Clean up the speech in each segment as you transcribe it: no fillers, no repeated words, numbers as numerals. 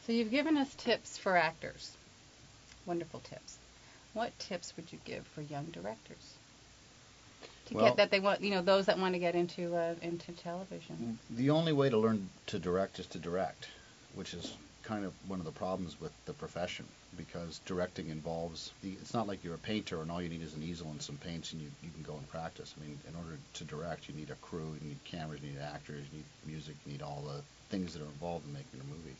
So you've given us tips for actors. Wonderful tips. What tips would you give for young directors to get Well, that they want, those that want to get into television? the only way to learn to direct is to direct, which is kind of one of the problems with the profession because directing involves it's not like you're a painter and all you need is an easel and some paints and you can go and practice. I mean, in order to direct, you need a crew, you need cameras, you need actors, you need music, you need all the things that are involved in making a movie.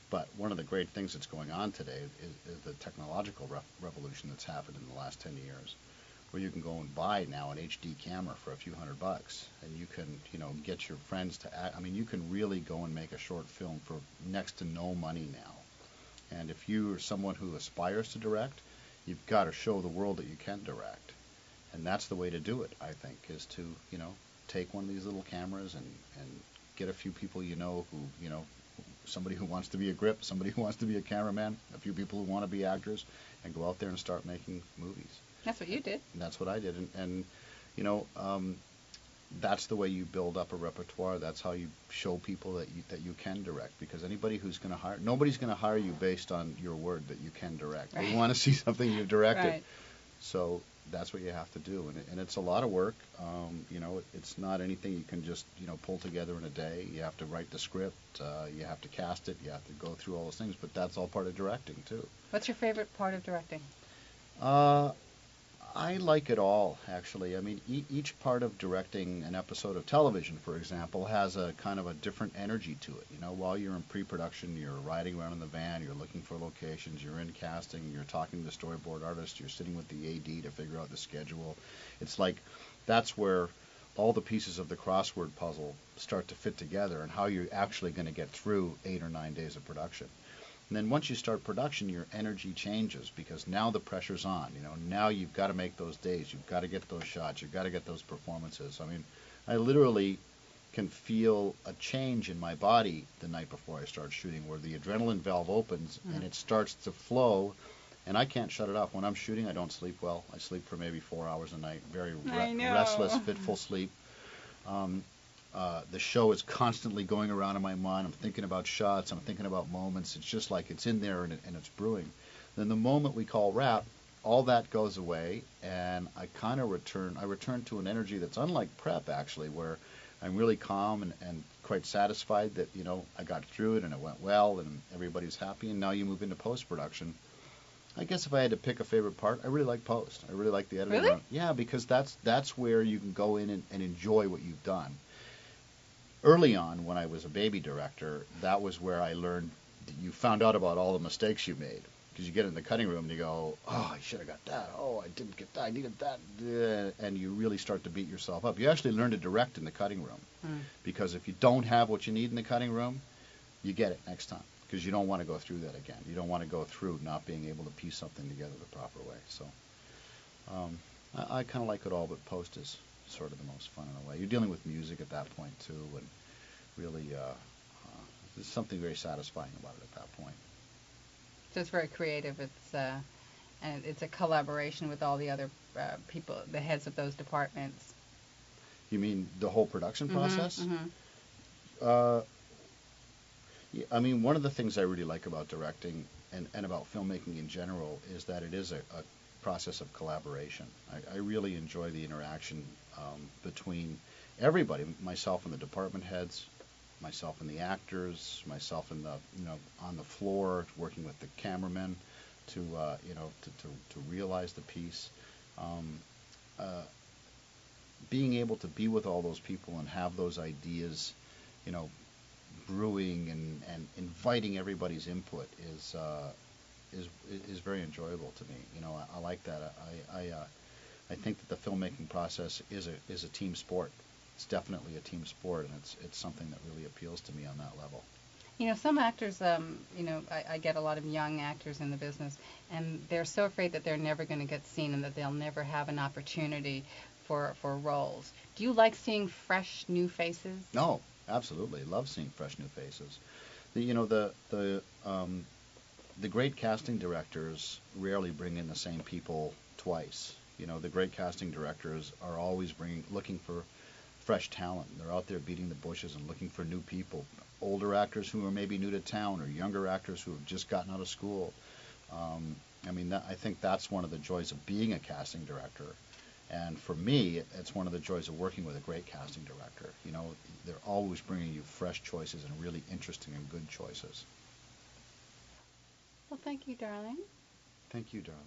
But one of the great things that's going on today is the technological revolution that's happened in the last 10 years, where you can go and buy now an HD camera for a few $100, and you can, get your friends to act. I mean, you can really go and make a short film for next to no money now. And if you are someone who aspires to direct, you've got to show the world that you can direct. And that's the way to do it, I think, is to, take one of these little cameras and get a few people who, somebody who wants to be a grip, somebody who wants to be a cameraman, a few people who want to be actors, and go out there and start making movies. That's what you did. And that's what I did. And that's the way you build up a repertoire. That's how you show people that you can direct. Because anybody who's going to nobody's going to hire you based on your word that you can direct. Right. They want to see something you've directed. Right. So that's what you have to do. And it's a lot of work. It's not anything you can just, pull together in a day. You have to write the script. You have to cast it. You have to go through all those things. But that's all part of directing, too. What's your favorite part of directing? I like it all, actually. I mean, each part of directing an episode of television, for example, has a kind of a different energy to it. While you're in pre-production, you're riding around in the van, you're looking for locations, you're in casting, you're talking to the storyboard artist, you're sitting with the AD to figure out the schedule. It's like that's where all the pieces of the crossword puzzle start to fit together and how you're actually going to get through 8 or 9 days of production. And then once you start production, your energy changes because now the pressure's on. Now you've got to make those days. You've got to get those shots. You've got to get those performances. I mean, I literally can feel a change in my body the night before I start shooting where the adrenaline valve opens and it starts to flow, and I can't shut it off. When I'm shooting, I don't sleep well. I sleep for maybe 4 hours a night, very restless, fitful sleep. The show is constantly going around in my mind. I'm thinking about shots. I'm thinking about moments. It's just like it's in there and it's brewing. Then the moment we call wrap, all that goes away, and I kind of return to an energy that's unlike prep, actually, where I'm really calm and quite satisfied that, I got through it and it went well and everybody's happy. And now you move into post-production. I guess if I had to pick a favorite part, I really like post. I really like the editing. Really? Yeah, because that's where you can go in and enjoy what you've done. Early on, when I was a baby director, that was where I learned that you found out about all the mistakes you made. Because you get in the cutting room and you go, oh, I should have got that. Oh, I didn't get that. I needed that. And you really start to beat yourself up. You actually learn to direct in the cutting room. Because if you don't have what you need in the cutting room, you get it next time. Because you don't want to go through that again. You don't want to go through not being able to piece something together the proper way. So I kind of like it all, but post is sort of the most fun in a way. You're dealing with music at that point too, and really there's something very satisfying about it at that point. So it's very creative. And it's a collaboration with all the other people, the heads of those departments. You mean the whole production process? Mm-hmm. Yeah, I mean, one of the things I really like about directing and about filmmaking in general is that it is a process of collaboration. I really enjoy the interaction between everybody, myself and the department heads, myself and the actors, myself in the on the floor working with the cameramen to realize the piece. Being able to be with all those people and have those ideas, brewing and inviting everybody's input is very enjoyable to me. I like that. I think that the filmmaking process is a team sport. It's definitely a team sport, and it's something that really appeals to me on that level. Some actors, I get a lot of young actors in the business, and they're so afraid that they're never going to get seen and that they'll never have an opportunity for roles. Do you like seeing fresh, new faces? No, absolutely. Love seeing fresh, new faces. The great casting directors rarely bring in the same people twice. The great casting directors are always looking for fresh talent. They're out there beating the bushes and looking for new people, older actors who are maybe new to town, or younger actors who have just gotten out of school. I mean, I think that's one of the joys of being a casting director. And for me, it's one of the joys of working with a great casting director. You know, they're always bringing you fresh choices and really interesting and good choices. Well, thank you, darling. Thank you, darling.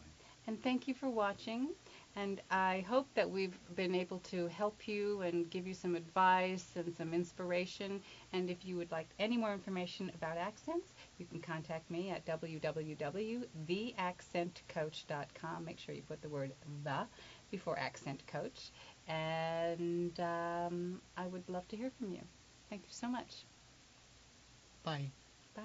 And thank you for watching. And I hope that we've been able to help you and give you some advice and some inspiration. And if you would like any more information about accents, you can contact me at www.theaccentcoach.com. Make sure you put the word "the" before accent coach. And I would love to hear from you. Thank you so much. Bye. Bye.